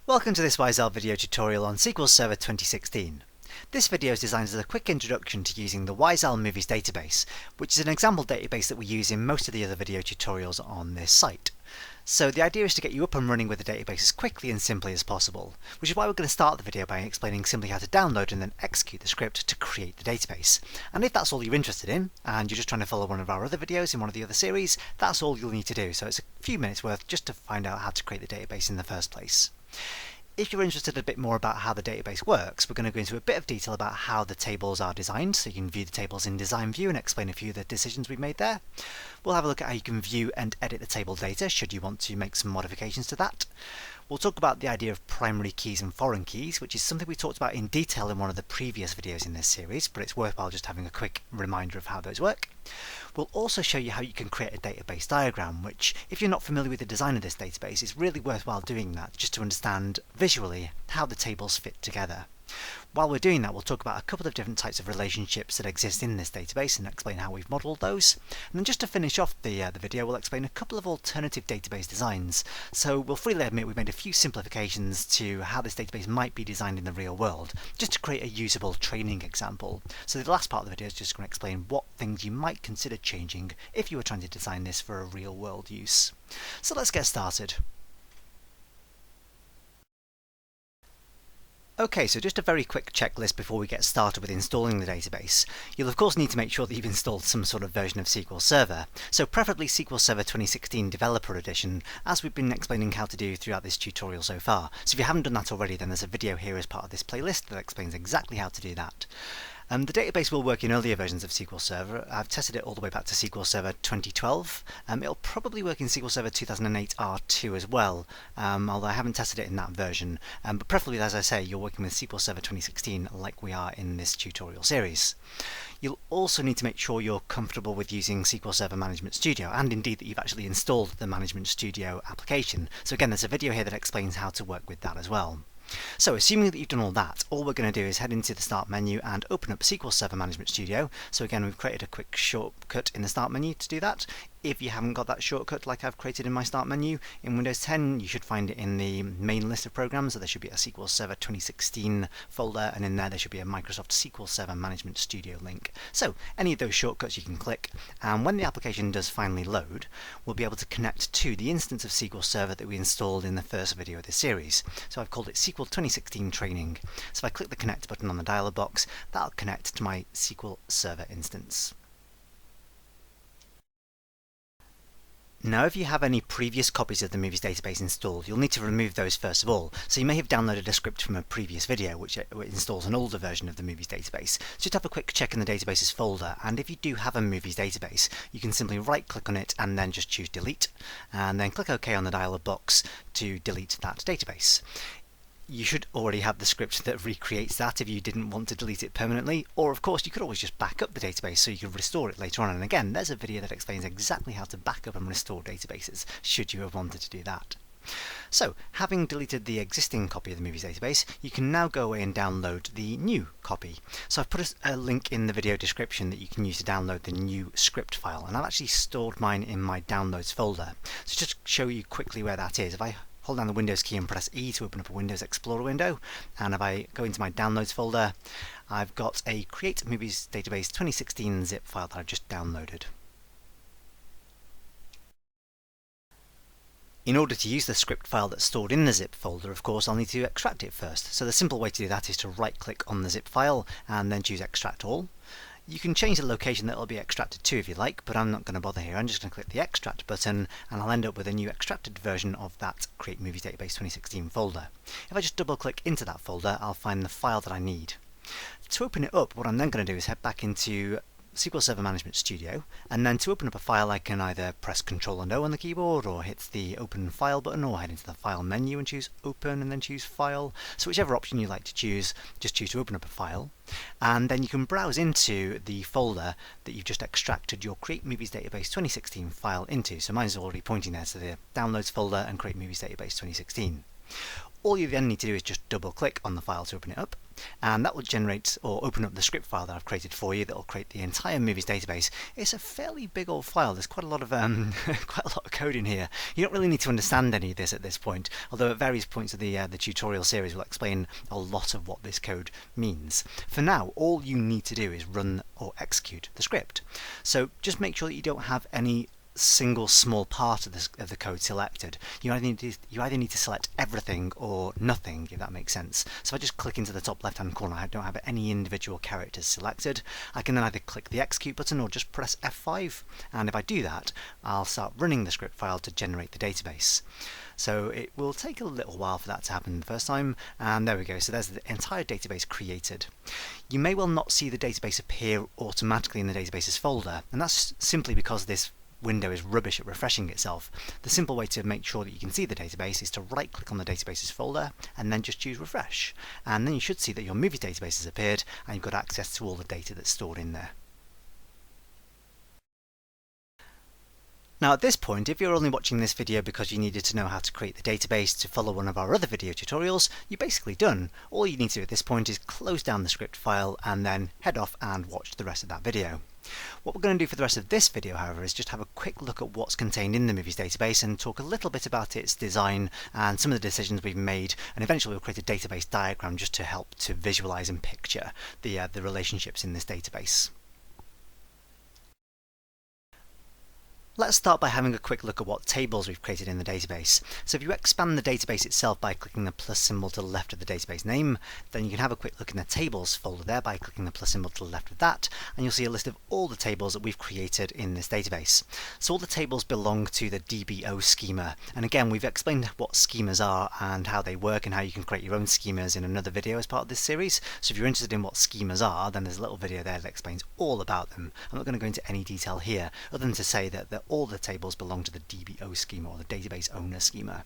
Welcome to this YSL video tutorial on SQL Server 2016. This video is designed as a quick introduction to using the YSL Movies database, which is an example database that we use in most of the other video tutorials on this site. So the idea is to get you up and running with the database as quickly and simply as possible, which is why we're going to start the video by explaining simply how to download and then execute the script to create the database. And if that's all you're interested in, and you're just trying to follow one of our other videos in one of the other series, that's all you'll need to do. So it's a few minutes worth just to find out how to create the database in the first place. If you're interested a bit more about how the database works, we're going to go into a bit of detail about how the tables are designed, so you can view the tables in design view and explain a few of the decisions we've made there. We'll have a look at how you can view and edit the table data should you want to make some modifications to that. We'll talk about the idea of primary keys and foreign keys, which is something we talked about in detail in one of the previous videos in this series, but it's worthwhile just having a quick reminder of how those work. We'll also show you how you can create a database diagram, which, if you're not familiar with the design of this database, it's really worthwhile doing that just to understand visually how the tables fit together. While we're doing that, we'll talk about a couple of different types of relationships that exist in this database and explain how we've modelled those. And then just to finish off the video, we'll explain a couple of alternative database designs. So we'll freely admit we've made a few simplifications to how this database might be designed in the real world, just to create a usable training example. So the last part of the video is just going to explain what things you might consider changing if you were trying to design this for a real world use. So let's get started. Okay, so just a very quick checklist before we get started with installing the database. You'll of course need to make sure that you've installed some sort of version of SQL Server, so preferably SQL Server 2016 Developer Edition, as we've been explaining how to do throughout this tutorial so far. So if you haven't done that already, then there's a video here as part of this playlist that explains exactly how to do that. The database will work in earlier versions of SQL Server. I've tested it all the way back to SQL Server 2012. It'll probably work in SQL Server 2008 R2 as well, although I haven't tested it in that version. But preferably, as I say, you're working with SQL Server 2016 like we are in this tutorial series. You'll also need to make sure you're comfortable with using SQL Server Management Studio, and indeed that you've actually installed the Management Studio application. So again, there's a video here that explains how to work with that as well. So assuming that you've done all that, all we're going to do is head into the Start menu and open up SQL Server Management Studio. So again, we've created a quick shortcut in the Start menu to do that. If you haven't got that shortcut like I've created in my Start menu, in Windows 10 you should find it in the main list of programs, so there should be a SQL Server 2016 folder, and in there should be a Microsoft SQL Server Management Studio link. So any of those shortcuts you can click, and when the application does finally load, we'll be able to connect to the instance of SQL Server that we installed in the first video of this series. So I've called it SQL 2016 Training. So if I click the Connect button on the dialog box, that'll connect to my SQL Server instance. Now if you have any previous copies of the Movies database installed, you'll need to remove those first of all. So you may have downloaded a script from a previous video which installs an older version of the Movies database. So just have a quick check in the databases folder, and if you do have a Movies database, you can simply right click on it and then just choose Delete, and then click OK on the dialog box to delete that database. You should already have the script that recreates that if you didn't want to delete it permanently, or of course you could always just back up the database so you could restore it later on. And again, there's a video that explains exactly how to back up and restore databases should you have wanted to do that. So, having deleted the existing copy of the Movies database, you can now go away and download the new copy. So I've put a link in the video description that you can use to download the new script file, and I've actually stored mine in my Downloads folder. So just to show you quickly where that is, if I hold down the Windows key and press E to open up a Windows Explorer window, and if I go into my Downloads folder, I've got a Create Movies Database 2016 zip file that I've just downloaded. In order to use the script file that's stored in the zip folder, of course, I'll need to extract it first. So the simple way to do that is to right-click on the zip file and then choose Extract All. You can change the location that it'll be extracted to if you like, but I'm not going to bother here. I'm just going to click the Extract button, and I'll end up with a new extracted version of that Create Movies Database 2016 folder. If I just double-click into that folder, I'll find the file that I need. To open it up, what I'm then going to do is head back into SQL Server Management Studio, and then to open up a file I can either press Ctrl and O on the keyboard, or hit the Open File button, or head into the File menu and choose Open and then choose File. So whichever option you like to choose, just choose to open up a file, and then you can browse into the folder that you've just extracted your Create Movies Database 2016 file into. So mine's already pointing there to the Downloads folder and Create Movies Database 2016. All you then need to do is just double click on the file to open it up, and that will generate or open up the script file that I've created for you that will create the entire movies database. It's a fairly big old file. There's quite a lot of quite a lot of code in here. You don't really need to understand any of this at this point, although at various points of the tutorial series we'll explain a lot of what this code means. For now, all you need to do is run or execute the script. So just make sure that you don't have any single small part of the code selected. You either need to select everything or nothing, if that makes sense. So if I just click into the top left hand corner, I don't have any individual characters selected. I can then either click the execute button or just press F5, and if I do that, I'll start running the script file to generate the database. So it will take a little while for that to happen the first time, and there we go. So there's the entire database created. You may well not see the database appear automatically in the databases folder, and that's simply because this window is rubbish at refreshing itself. The simple way to make sure that you can see the database is to right click on the databases folder and then just choose refresh, and then you should see that your movie database has appeared and you've got access to all the data that's stored in there. Now at this point, if you're only watching this video because you needed to know how to create the database to follow one of our other video tutorials, you're basically done. All you need to do at this point is close down the script file and then head off and watch the rest of that video. What we're going to do for the rest of this video, however, is just have a quick look at what's contained in the movies database and talk a little bit about its design and some of the decisions we've made, and eventually we'll create a database diagram just to help to visualize and picture the relationships in this database. Let's start by having a quick look at what tables we've created in the database. So if you expand the database itself by clicking the plus symbol to the left of the database name, then you can have a quick look in the tables folder there by clicking the plus symbol to the left of that, and you'll see a list of all the tables that we've created in this database. So all the tables belong to the DBO schema, and again we've explained what schemas are and how they work and how you can create your own schemas in another video as part of this series. So if you're interested in what schemas are, then there's a little video there that explains all about them. I'm not going to go into any detail here other than to say that all the tables belong to the DBO schema, or the database owner schema.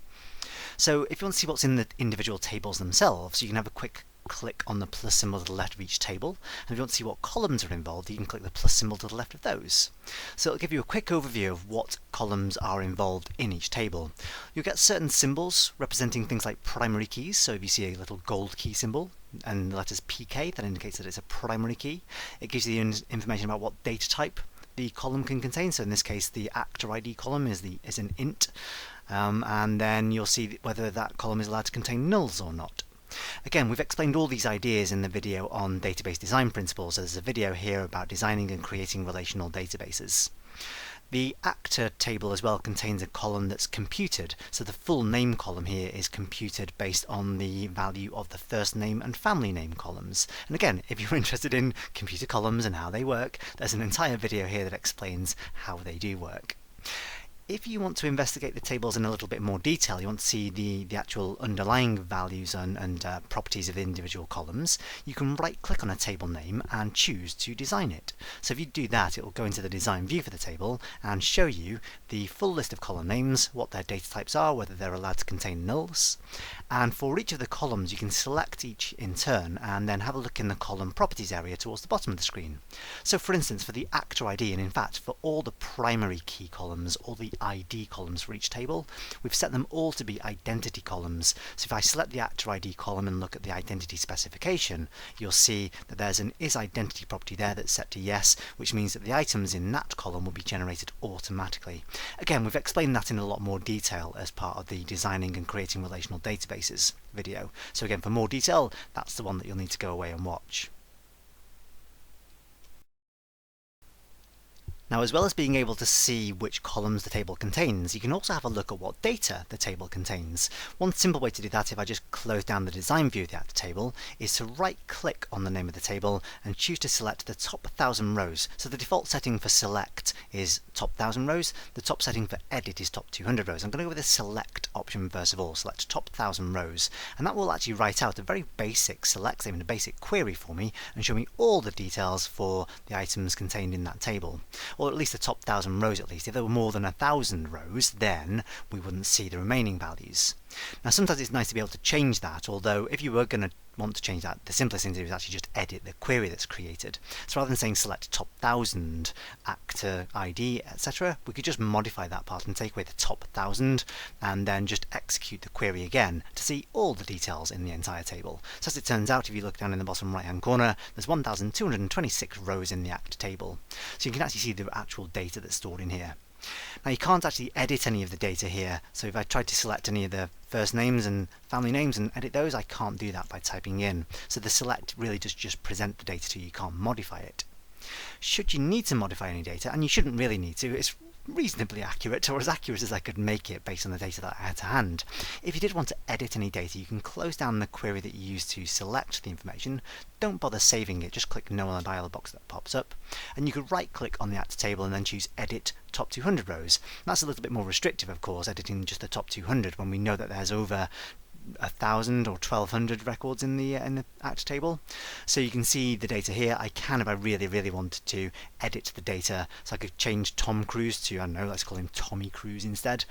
So if you want to see what's in the individual tables themselves, you can have a quick click on the plus symbol to the left of each table, and if you want to see what columns are involved, you can click the plus symbol to the left of those. So it'll give you a quick overview of what columns are involved in each table. You'll get certain symbols representing things like primary keys, so if you see a little gold key symbol and the letters PK, that indicates that it's a primary key. It gives you information about what data type the column can contain. So in this case, the actor ID column is an int, and then you'll see whether that column is allowed to contain nulls or not. Again, we've explained all these ideas in the video on database design principles. So there's a video here about designing and creating relational databases. The actor table as well contains a column that's computed, so the full name column here is computed based on the value of the first name and family name columns. And again, if you're interested in computer columns and how they work, there's an entire video here that explains how they do work. If you want to investigate the tables in a little bit more detail, you want to see the actual underlying values and properties of the individual columns, you can right click on a table name and choose to design it. So if you do that, it will go into the design view for the table and show you the full list of column names, what their data types are, whether they're allowed to contain nulls, and for each of the columns you can select each in turn and then have a look in the column properties area towards the bottom of the screen. So for instance, for the actor ID, and in fact for all the primary key columns, all the ID columns for each table, we've set them all to be identity columns. So if I select the actor ID column and look at the identity specification, you'll see that there's an isIdentity property there that's set to yes, which means that the items in that column will be generated automatically. Again, we've explained that in a lot more detail as part of the designing and creating relational databases video. So again, for more detail, that's the one that you'll need to go away and watch. Now, as well as being able to see which columns the table contains, you can also have a look at what data the table contains. One simple way to do that, if I just close down the design view of the actor table, is to right click on the name of the table and choose to select the top 1000 rows. So the default setting for select is top 1000 rows, the top setting for edit is top 200 rows. I'm going to go with the select option first of all, select top 1000 rows, and that will actually write out a very basic select statement, a basic query for me, and show me all the details for the items contained in that table. Or at least the top 1000 rows at least. If there were more than 1000 rows, then we wouldn't see the remaining values. Now sometimes it's nice to be able to change that, although if you were going to want to change that, the simplest thing to do is actually just edit the query that's created. So rather than saying select top 1000, actor ID, etc., we could just modify that part and take away the top 1000 and then just execute the query again to see all the details in the entire table. So as it turns out, if you look down in the bottom right hand corner, there's 1226 rows in the actor table. So you can actually see the actual data that's stored in here. Now you can't actually edit any of the data here, so if I tried to select any of the first names and family names and edit those, I can't do that by typing in. So the select really does just present the data to you, you can't modify it. Should you need to modify any data, and you shouldn't really need to, it's reasonably accurate, or as accurate as I could make it based on the data that I had to hand. If you did want to edit any data, you can close down the query that you used to select the information. Don't bother saving it, just click no on the dialog box that pops up, and you could right click on the actor table and then choose edit top 200 rows. That's a little bit more restrictive, of course, editing just the top 200 when we know that there's over 1,000 or 1,200 records in the actor table. So you can see the data here. I can, if I really wanted to, edit the data. So I could change Tom Cruise to, I don't know, let's call him Tommy Cruise instead.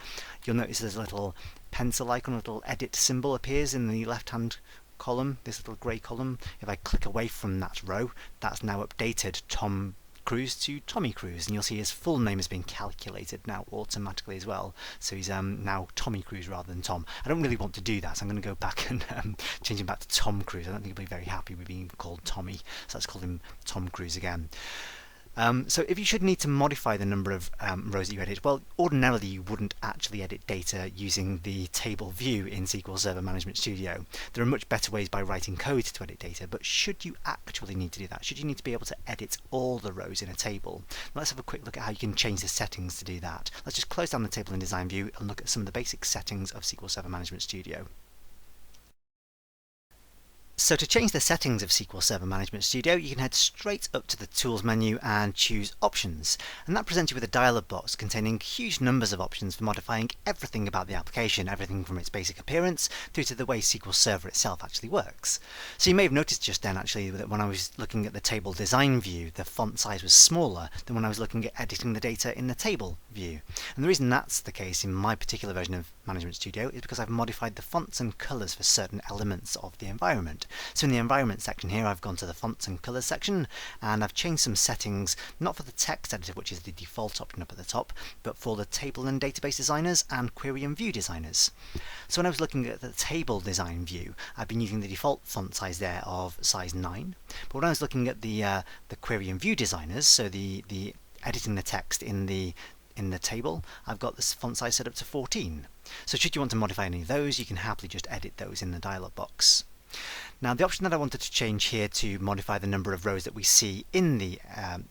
You'll notice there's a little pencil icon, a little edit symbol appears in the left hand column, this little grey column. If I click away from that row, that's now updated Tom Cruise to Tommy Cruise, and you'll see his full name has been calculated now automatically as well. So he's now Tommy Cruise rather than Tom. I don't really want to do that, so I'm going to go back and change him back to Tom Cruise. I don't think he'll be very happy with being called Tommy, so let's call him Tom Cruise again. So if you should need to modify the number of rows that you edit, well, ordinarily you wouldn't actually edit data using the table view in SQL Server Management Studio. There are much better ways by writing code to edit data, but should you actually need to do that, should you need to be able to edit all the rows in a table, let's have a quick look at how you can change the settings to do that. Let's just close down the table in design view and look at some of the basic settings of SQL Server Management Studio. So to change the settings of SQL Server Management Studio, you can head straight up to the Tools menu and choose Options, and that presents you with a dialog box containing huge numbers of options for modifying everything about the application, everything from its basic appearance through to the way SQL Server itself actually works. So you may have noticed just then actually that when I was looking at the table design view, the font size was smaller than when I was looking at editing the data in the table view. And the reason that's the case in my particular version of Management Studio is because I've modified the fonts and colours for certain elements of the environment. So in the environment section here, I've gone to the fonts and colours section, and I've changed some settings, not for the text editor, which is the default option up at the top, but for the table and database designers and query and view designers. So when I was looking at the table design view, I've been using the default font size there of size 9. But when I was looking at the query and view designers, so the editing the text in the table, I've got this font size set up to 14. So should you want to modify any of those, you can happily just edit those in the dialog box. Now the option that I wanted to change here to modify the number of rows that we see in the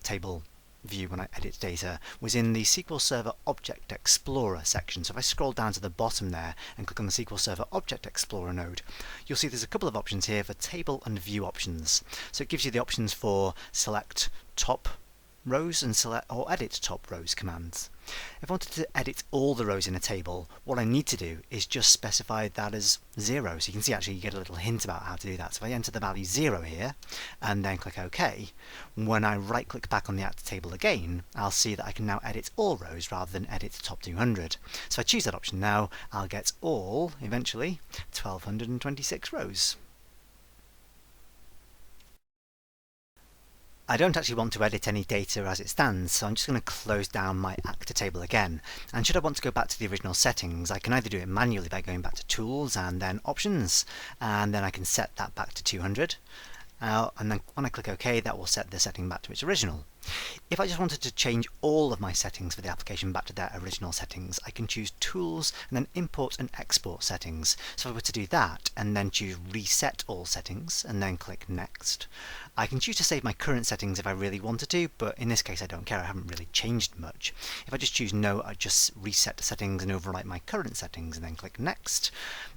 table view when I edit data was in the SQL Server Object Explorer section. So if I scroll down to the bottom there and click on the SQL Server Object Explorer node, you'll see there's a couple of options here for table and view options. So it gives you the options for select top rows and select or edit top rows commands. If I wanted to edit all the rows in a table, what I need to do is just specify that as 0. So you can see actually you get a little hint about how to do that. So if I enter the value 0 here and then click OK, when I right click back on the actor table again, I'll see that I can now edit all rows rather than edit the top 200. So if I choose that option now, I'll get all, eventually, 1226 rows. I don't actually want to edit any data as it stands, so I'm just going to close down my actor table again. And should I want to go back to the original settings, I can either do it manually by going back to Tools and then Options, and then I can set that back to 200. And then when I click OK, that will set the setting back to its original. If I just wanted to change all of my settings for the application back to their original settings, I can choose Tools and then Import and Export Settings. So if I were to do that and then choose Reset All Settings and then click Next, I can choose to save my current settings if I really wanted to, but in this case I don't care, I haven't really changed much. If I just choose No, I just reset the settings and overwrite my current settings and then click Next,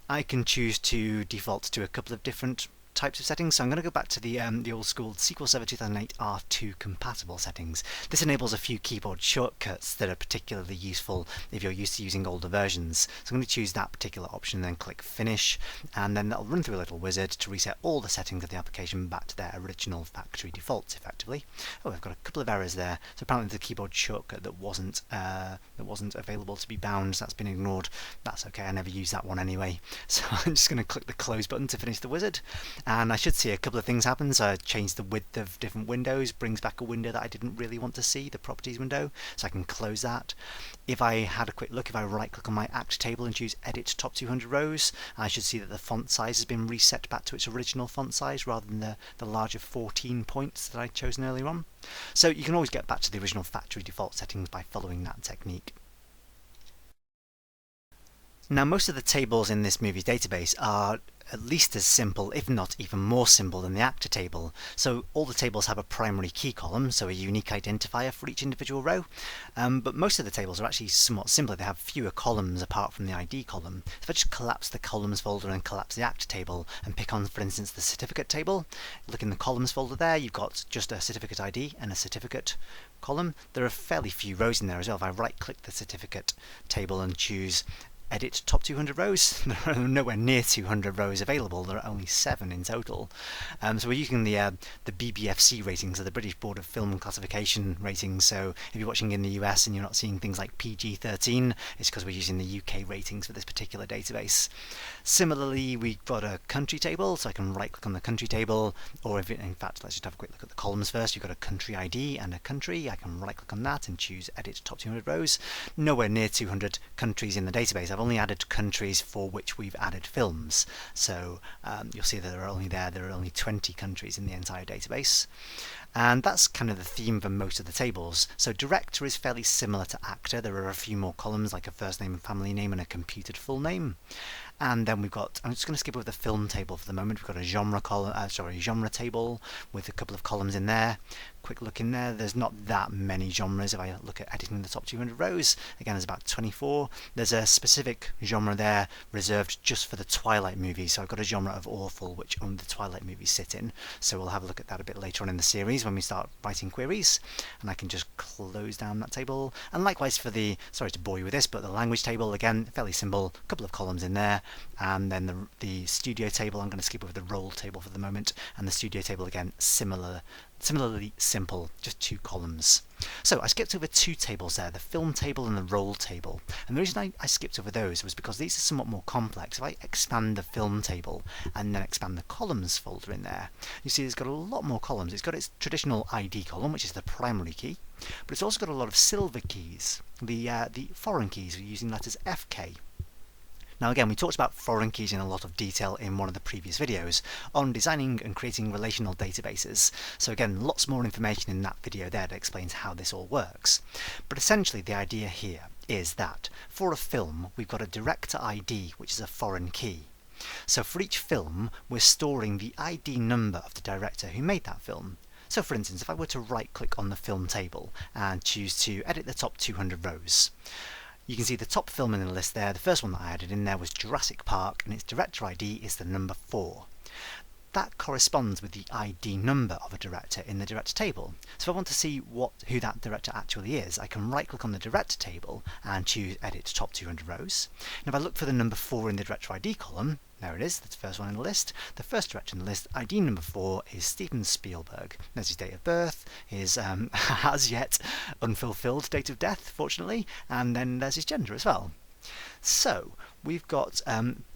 I can choose to default to a couple of different types of settings. So I'm going to go back to the old school SQL Server 2008 R2 compatible settings. This enables a few keyboard shortcuts that are particularly useful if you're used to using older versions. So I'm going to choose that particular option, then click Finish, and then that'll run through a little wizard to reset all the settings of the application back to their original factory defaults, effectively. Oh, I've got a couple of errors there. So apparently the keyboard shortcut that wasn't available to be bound, that's been ignored. That's okay, I never use that one anyway. So I'm just going to click the Close button to finish the wizard, and I should see a couple of things happen. So I changed the width of different windows, brings back a window that I didn't really want to see, the properties window, so I can close that. If I had a quick look, if I right click on my act table and choose Edit Top 200 Rows, I should see that the font size has been reset back to its original font size rather than the larger 14 points that I'd chosen earlier on. So you can always get back to the original factory default settings by following that technique. Now, most of the tables in this movie's database are at least as simple, if not even more simple, than the actor table. So all the tables have a primary key column, so a unique identifier for each individual row, but most of the tables are actually somewhat simpler. They have fewer columns apart from the ID column. If I just collapse the columns folder and collapse the actor table and pick on, for instance, the certificate table, look in the columns folder there, you've got just a certificate ID and a certificate column. There are fairly few rows in there as well. If I right click the certificate table and choose Edit Top 200 Rows, there are nowhere near 200 rows available. There are only 7 in total. So we're using the BBFC ratings, so the British Board of Film Classification ratings. So if you're watching in the US and you're not seeing things like PG-13, it's because we're using the UK ratings for this particular database. Similarly, we've got a country table, so I can right click on the country table, or if in fact, let's just have a quick look at the columns first. You've got a country ID and a country. I can right click on that and choose Edit Top 200 Rows. Nowhere near 200 countries in the database. I've only added countries for which we've added films, so you'll see that there are only 20 countries in the entire database. And that's kind of the theme for most of the tables. So director is fairly similar to actor. There are a few more columns, like a first name and family name and a computed full name. And then we've got, I'm just going to skip over the film table for the moment. We've got a genre table with a couple of columns in there. Quick look in there, there's not that many genres. If I look at editing the top 200 rows, again there's about 24. There's a specific genre there reserved just for the Twilight movies. So I've got a genre of awful, which only the Twilight movies sit in. So we'll have a look at that a bit later on in the series when we start writing queries. And I can just close down that table. And likewise for the, sorry to bore you with this, but the language table, again, fairly simple, a couple of columns in there. And then the studio table, I'm going to skip over the role table for the moment. And the studio table, again, similarly simple, just 2 columns. So I skipped over 2 tables there, the film table and the role table. And the reason I skipped over those was because these are somewhat more complex. If I expand the film table and then expand the columns folder in there, you see it's got a lot more columns. It's got its traditional ID column, which is the primary key, but it's also got a lot of silver keys, the foreign keys. We're using letters FK. Now again, we talked about foreign keys in a lot of detail in one of the previous videos on designing and creating relational databases. So again, lots more information in that video there that explains how this all works. But essentially the idea here is that for a film, we've got a director ID, which is a foreign key. So for each film, we're storing the ID number of the director who made that film. So for instance, if I were to right click on the film table and choose to edit the top 200 rows, you can see the top film in the list there. The first one that I added in there was Jurassic Park, and its director ID is the number 4. That corresponds with the ID number of a director in the director table. So if I want to see who that director actually is, I can right click on the director table and choose Edit Top 200 Rows. And if I look for the number 4 in the director ID column, there it is, that's the first one in the list. The first director in the list, ID number 4, is Steven Spielberg. There's his date of birth, his as yet unfulfilled date of death, fortunately, and then there's his gender as well. So we've got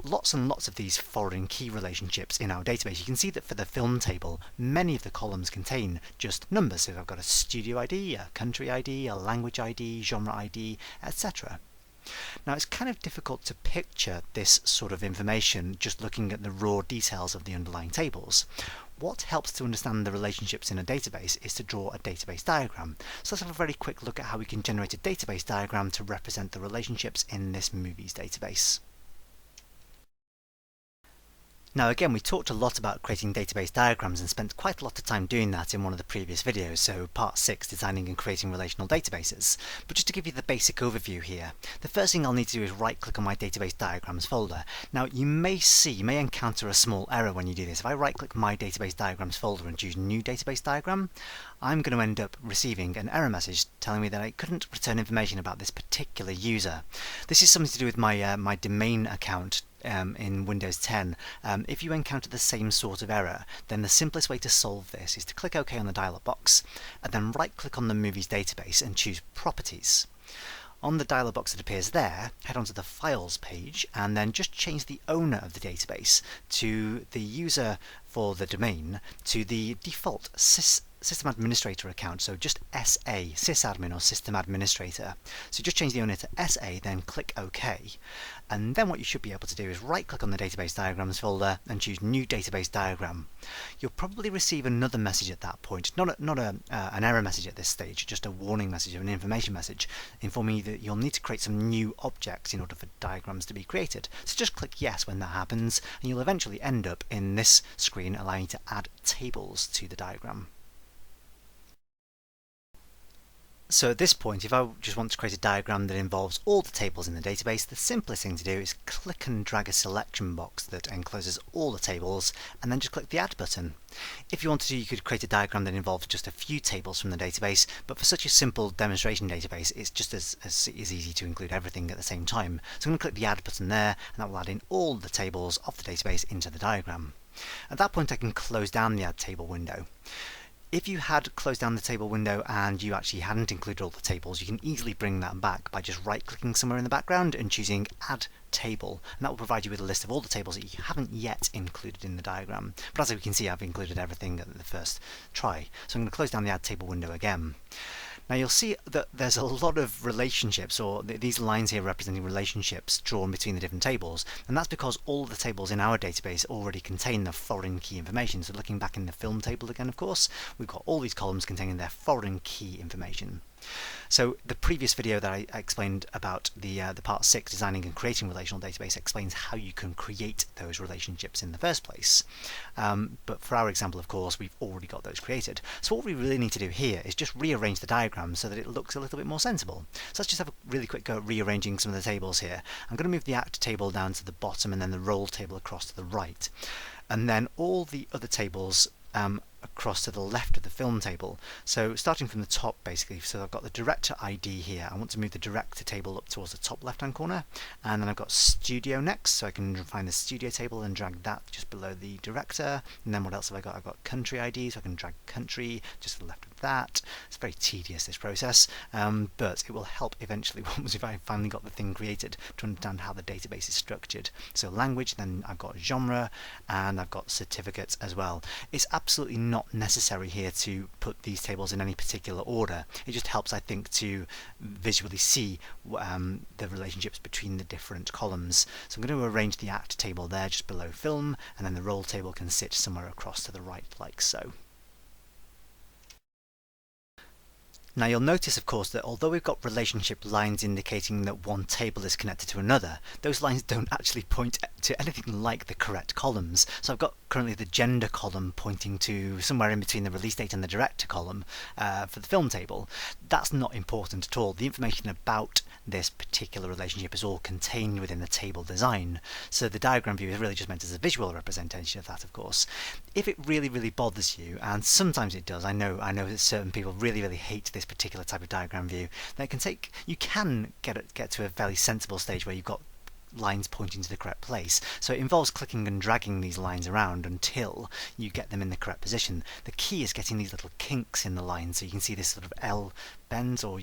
lots and lots of these foreign key relationships in our database. You can see that for the film table, many of the columns contain just numbers. So I've got a studio ID, a country ID, a language ID, genre ID, etc. Now it's kind of difficult to picture this sort of information just looking at the raw details of the underlying tables. What helps to understand the relationships in a database is to draw a database diagram. So let's have a very quick look at how we can generate a database diagram to represent the relationships in this movies database. Now again, we talked a lot about creating database diagrams and spent quite a lot of time doing that in one of the previous videos, so part 6, designing and creating relational databases. But just to give you the basic overview here, the first thing I'll need to do is right click on my database diagrams folder. Now you may encounter a small error when you do this. If I right click my database diagrams folder and choose new database diagram, I'm going to end up receiving an error message telling me that I couldn't return information about this particular user. This is something to do with my my domain account in Windows 10. If you encounter the same sort of error, then the simplest way to solve this is to click OK on the dialog box and then right click on the movies database and choose Properties. On the dialog box that appears there, head onto the Files page and then just change the owner of the database to the user for the domain to the default System Administrator account, so just SA, sysadmin or System Administrator. So just change the owner to SA, then click OK. And then what you should be able to do is right click on the database diagrams folder and choose new database diagram. You'll probably receive another message at that point, not an error message at this stage, just a warning message or an information message informing you that you'll need to create some new objects in order for diagrams to be created. So just click yes when that happens and you'll eventually end up in this screen allowing you to add tables to the diagram. So at this point, if I just want to create a diagram that involves all the tables in the database, the simplest thing to do is click and drag a selection box that encloses all the tables, and then just click the Add button. If you wanted to, you could create a diagram that involves just a few tables from the database, but for such a simple demonstration database, it's just as easy to include everything at the same time. So I'm going to click the Add button there, and that will add in all the tables of the database into the diagram. At that point, I can close down the Add Table window. If you had closed down the table window and you actually hadn't included all the tables, you can easily bring that back by just right-clicking somewhere in the background and choosing Add Table, and that will provide you with a list of all the tables that you haven't yet included in the diagram. But as we can see, I've included everything at the first try. So I'm going to close down the Add Table window again. Now you'll see that there's a lot of relationships, or these lines here representing relationships drawn between the different tables, and that's because all of the tables in our database already contain the foreign key information. So looking back in the film table again, of course, we've got all these columns containing their foreign key information. So the previous video that I explained about the part 6, designing and creating relational database, explains how you can create those relationships in the first place. But for our example, of course, we've already got those created. So what we really need to do here is just rearrange the diagram so that it looks a little bit more sensible. So let's just have a really quick go at rearranging some of the tables here. I'm going to move the Act table down to the bottom and then the Role table across to the right. And then all the other tables across to the left of the film table. So starting from the top basically, so I've got the director ID here. I want to move the director table up towards the top left hand corner, and then I've got studio next, so I can find the studio table and drag that just below the director. And then what else have I got? I've got country ID, so I can drag country just to the left of that. It's very tedious, this process, but it will help eventually once if I finally got the thing created to understand how the database is structured. So language, then I've got genre, and I've got certificates as well. It's absolutely not necessary here to put these tables in any particular order. It just helps, I think, to visually see the relationships between the different columns. So I'm going to arrange the Act table there just below film, and then the Role table can sit somewhere across to the right like so. Now you'll notice, of course, that although we've got relationship lines indicating that one table is connected to another, those lines don't actually point to anything like the correct columns. So I've got currently the gender column pointing to somewhere in between the release date and the director column for the film table. That's not important at all. The information about this particular relationship is all contained within the table design. So the diagram view is really just meant as a visual representation of that, of course. If it really bothers you, and sometimes it does, I know that certain people really hate this particular type of diagram view, then you can get to a fairly sensible stage where you've got lines pointing to the correct place. So it involves clicking and dragging these lines around until you get them in the correct position. The key is getting these little kinks in the line, so you can see this sort of L bends or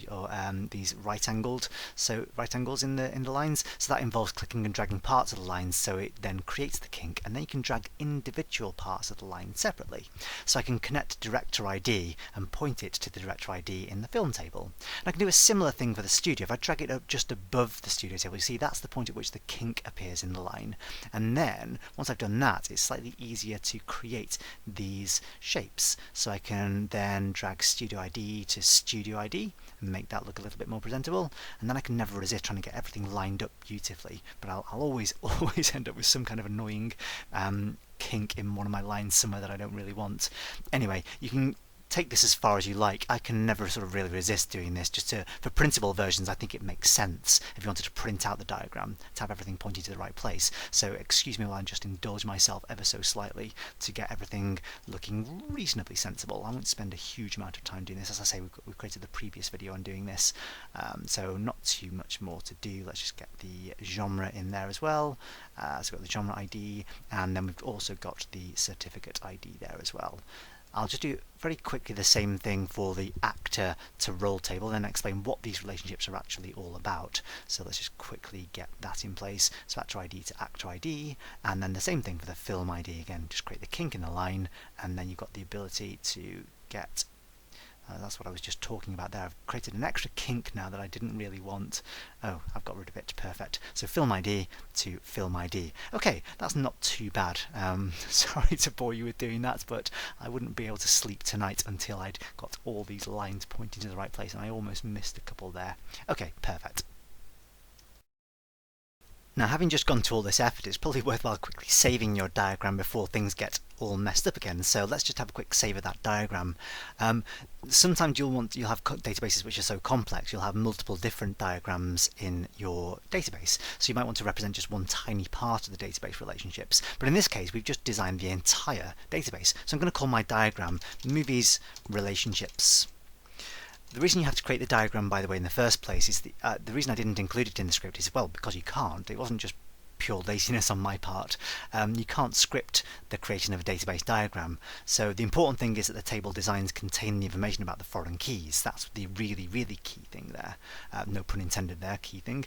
these right angles in the lines. So that involves clicking and dragging parts of the lines, so it then creates the kink, and then you can drag individual parts of the line separately. So I can connect director ID and point it to the director ID in the film table. And I can do a similar thing for the studio. If I drag it up just above the studio table, you see that's the point at which the kink appears in the line. And then once I've done that, it's slightly easier to create these shapes. So I can then drag studio ID to studio ID, key and make that look a little bit more presentable, and then I can never resist trying to get everything lined up beautifully, but I'll always end up with some kind of annoying kink in one of my lines somewhere that I don't really want. Anyway, you can take this as far as you like. I can never sort of really resist doing this. For printable versions, I think it makes sense if you wanted to print out the diagram to have everything pointing to the right place. So excuse me while I just indulge myself ever so slightly to get everything looking reasonably sensible. I won't spend a huge amount of time doing this. As I say, we've created the previous video on doing this, so not too much more to do. Let's just get the genre in there as well. So we've got the genre ID, and then we've also got the certificate ID there as well. I'll just do very quickly the same thing for the actor to role table, then explain what these relationships are actually all about. So let's just quickly get that in place. So actor ID to actor ID, and then the same thing for the film ID again. Just create the kink in the line, and then you've got the ability to get that's what I was just talking about there. I've created an extra kink now that I didn't really want. Oh, I've got rid of it. Perfect. So film ID to film ID. Okay, that's not too bad. Sorry to bore you with doing that, but I wouldn't be able to sleep tonight until I'd got all these lines pointing to the right place, and I almost missed a couple there. Okay, perfect. Now, having just gone to all this effort, it's probably worthwhile quickly saving your diagram before things get all messed up again. So let's just have a quick save of that diagram. Sometimes you'll have databases which are so complex, you'll have multiple different diagrams in your database. So you might want to represent just one tiny part of the database relationships. But in this case, we've just designed the entire database. So I'm going to call my diagram Movies Relationships. The reason you have to create the diagram, by the way, in the first place is the reason I didn't include it in the script is, well, because you can't. It wasn't just pure laziness on my part. You can't script the creation of a database diagram. So the important thing is that the table designs contain the information about the foreign keys. That's the really, really key thing there. No pun intended there, key thing.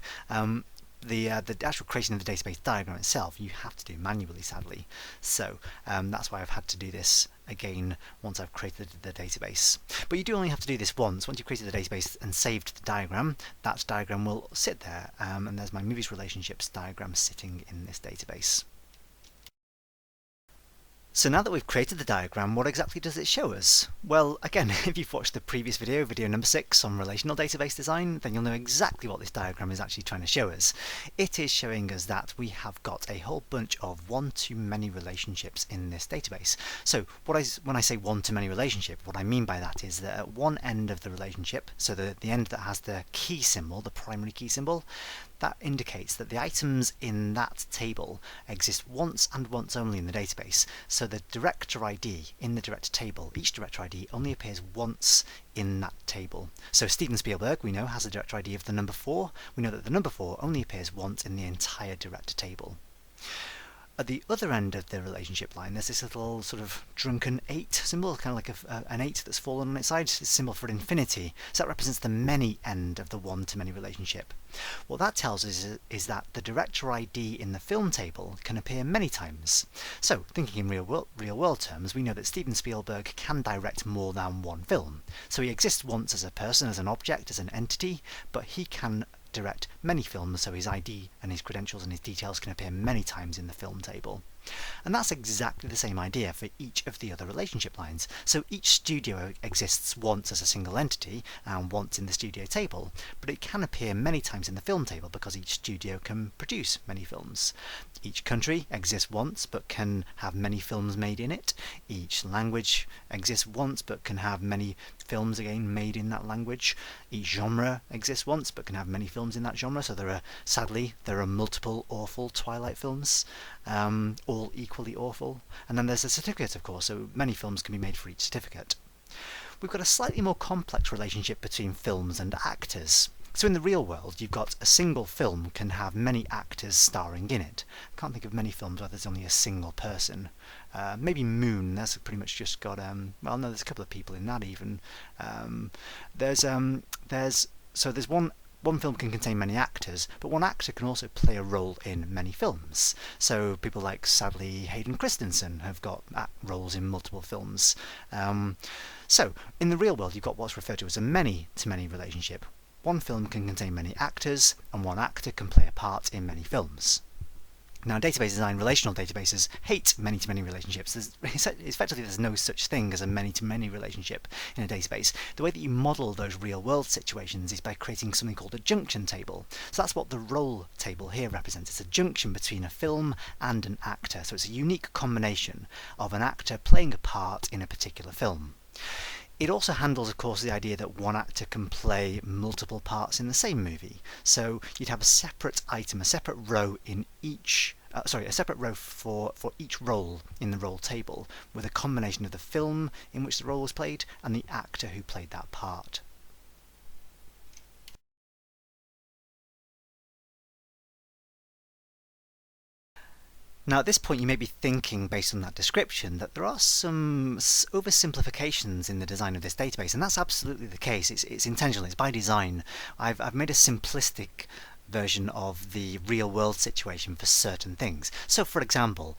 The actual creation of the database diagram itself you have to do manually, sadly. So that's why I've had to do this again once I've created the database. But you do only have to do this once. Once you've created the database and saved the diagram, that diagram will sit there, and there's my movies relationships diagram sitting in this database. So now that we've created the diagram, what exactly does it show us? Well, again, if you've watched the previous video, video number 6 on relational database design, then you'll know exactly what this diagram is actually trying to show us. It is showing us that we have got a whole bunch of one-to-many relationships in this database. So when I say one-to-many relationship, what I mean by that is that at one end of the relationship, so the end that has the key symbol, the primary key symbol, that indicates that the items in that table exist once and once only in the database. So the director ID in the director table, each director ID only appears once in that table. So Steven Spielberg, we know, has a director ID of the number 4. We know that the number 4 only appears once in the entire director table. At the other end of the relationship line, there's this little sort of drunken 8 symbol, kind of like an 8 that's fallen on its side. It's a symbol for infinity. So that represents the many end of the one-to-many relationship. What that tells us is that the director ID in the film table can appear many times. So, thinking in real world terms, we know that Steven Spielberg can direct more than one film. So he exists once as a person, as an object, as an entity, but he can direct many films, so his ID and his credentials and his details can appear many times in the film table. And that's exactly the same idea for each of the other relationship lines. So each studio exists once as a single entity and once in the studio table, but it can appear many times in the film table because each studio can produce many films. Each country exists once but can have many films made in it. Each language exists once but can have many films again made in that language. Each genre exists once but can have many films in that genre. So sadly there are multiple awful Twilight films, all equally awful. And then there's a certificate, of course, so many films can be made for each certificate. We've got a slightly more complex relationship between films and actors. So in the real world, you've got a single film can have many actors starring in it. I can't think of many films where there's only a single person. Maybe Moon, that's pretty much just got, well no, there's a couple of people in that even. There's one film can contain many actors, but one actor can also play a role in many films. So people like, sadly, Hayden Christensen have got roles in multiple films. So in the real world, you've got what's referred to as a many-to-many relationship. One film can contain many actors, and one actor can play a part in many films. Now, database design, relational databases hate many-to-many relationships. Effectively, there's no such thing as a many-to-many relationship in a database. The way that you model those real-world situations is by creating something called a junction table. So that's what the role table here represents. It's a junction between a film and an actor. So it's a unique combination of an actor playing a part in a particular film. It also handles, of course, the idea that one actor can play multiple parts in the same movie. So you'd have a separate item, a separate row in each, a separate row for each role in the role table, with a combination of the film in which the role was played and the actor who played that part. Now at this point you may be thinking, based on that description, that there are some oversimplifications in the design of this database, and that's absolutely the case. It's intentional, it's by design. I've made a simplistic version of the real-world situation for certain things. So for example,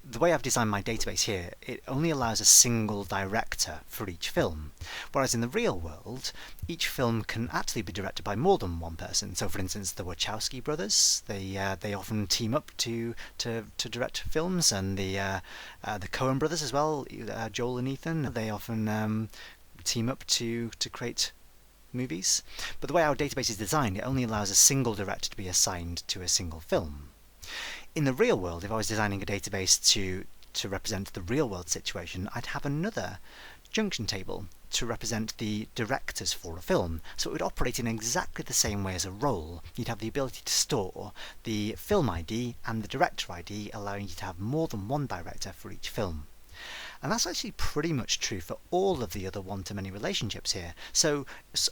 the way I've designed my database here, it only allows a single director for each film, whereas in the real world, each film can actually be directed by more than one person. So, for instance, the Wachowski brothers, they often team up to direct films, and the Coen brothers as well, Joel and Ethan, they often team up to create movies. But the way our database is designed, it only allows a single director to be assigned to a single film. In the real world, if I was designing a database to represent the real world situation, I'd have another junction table to represent the directors for a film. So it would operate in exactly the same way as a role. You'd have the ability to store the film ID and the director ID, allowing you to have more than one director for each film. And that's actually pretty much true for all of the other one-to-many relationships here. So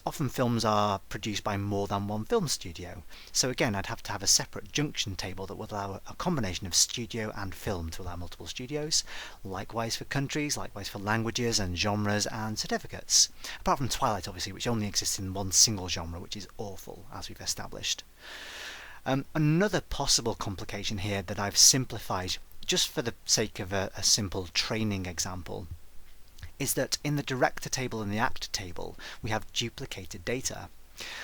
often films are produced by more than one film studio. So again, I'd have to have a separate junction table that would allow a combination of studio and film to allow multiple studios. Likewise for countries, likewise for languages and genres and certificates. Apart from Twilight, obviously, which only exists in one single genre, which is awful, as we've established. Another possible complication here that I've simplified just for the sake of a simple training example, is that in the director table and the actor table we have duplicated data.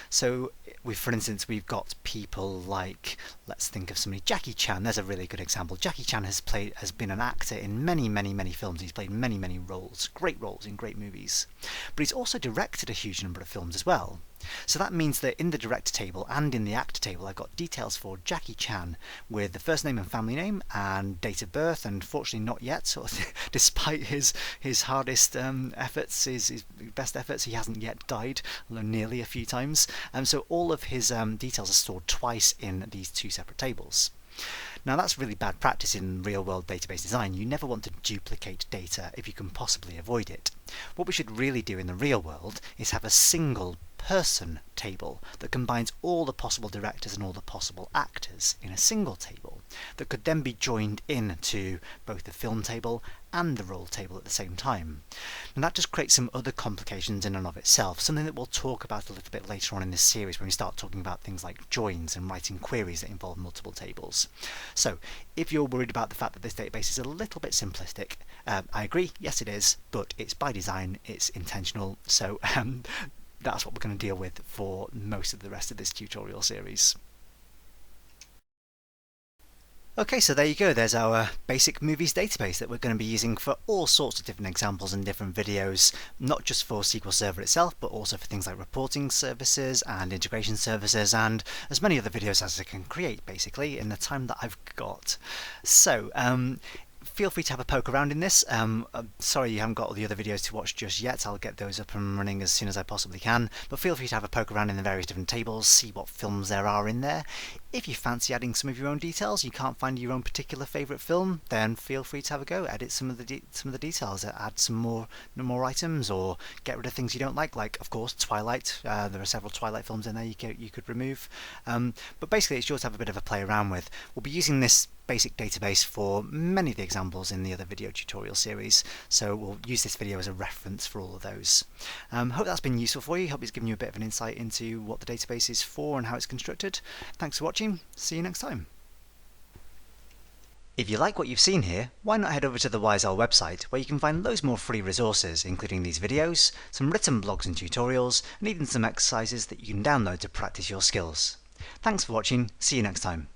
So for instance, we've got people like, let's think of somebody, Jackie Chan. There's a really good example. Jackie Chan has been an actor in many films. He's played many roles in great movies. But he's also directed a huge number of films as well. So that means that in the director table and in the actor table I've got details for Jackie Chan with the first name and family name and date of birth, and fortunately not yet, so despite his hardest efforts, his best efforts, he hasn't yet died, although nearly a few times. So all of his details are stored twice in these two separate tables. Now that's really bad practice in real-world database design. You never want to duplicate data if you can possibly avoid it. What we should really do in the real world is have a single person table that combines all the possible directors and all the possible actors in a single table that could then be joined into both the film table and the role table at the same time. And that just creates some other complications in and of itself, something that we'll talk about a little bit later on in this series when we start talking about things like joins and writing queries that involve multiple tables. So if you're worried about the fact that this database is a little bit simplistic, I agree, yes it is, but it's by design, it's intentional, so that's what we're going to deal with for most of the rest of this tutorial series. Okay, so there you go, there's our basic movies database that we're going to be using for all sorts of different examples and different videos, not just for SQL Server itself, but also for things like reporting services and integration services and as many other videos as I can create, basically, in the time that I've got. So, feel free to have a poke around in this. Sorry you haven't got all the other videos to watch just yet. I'll get those up and running as soon as I possibly can. But feel free to have a poke around in the various different tables, see what films there are in there. If you fancy adding some of your own details, you can't find your own particular favourite film, then feel free to have a go. Edit some of the details, add some more items, or get rid of things you don't like of course Twilight. There are several Twilight films in there you could remove. But basically it's yours to have a bit of a play around with. We'll be using this basic database for many of the examples in the other video tutorial series, so we'll use this video as a reference for all of those. Hope that's been useful for you. Hope it's given you a bit of an insight into what the database is for and how it's constructed. Thanks for watching. See you next time. If you like what you've seen here, why not head over to the WiseOwl website, where you can find loads more free resources, including these videos, some written blogs and tutorials, and even some exercises that you can download to practice your skills. Thanks for watching. See you next time.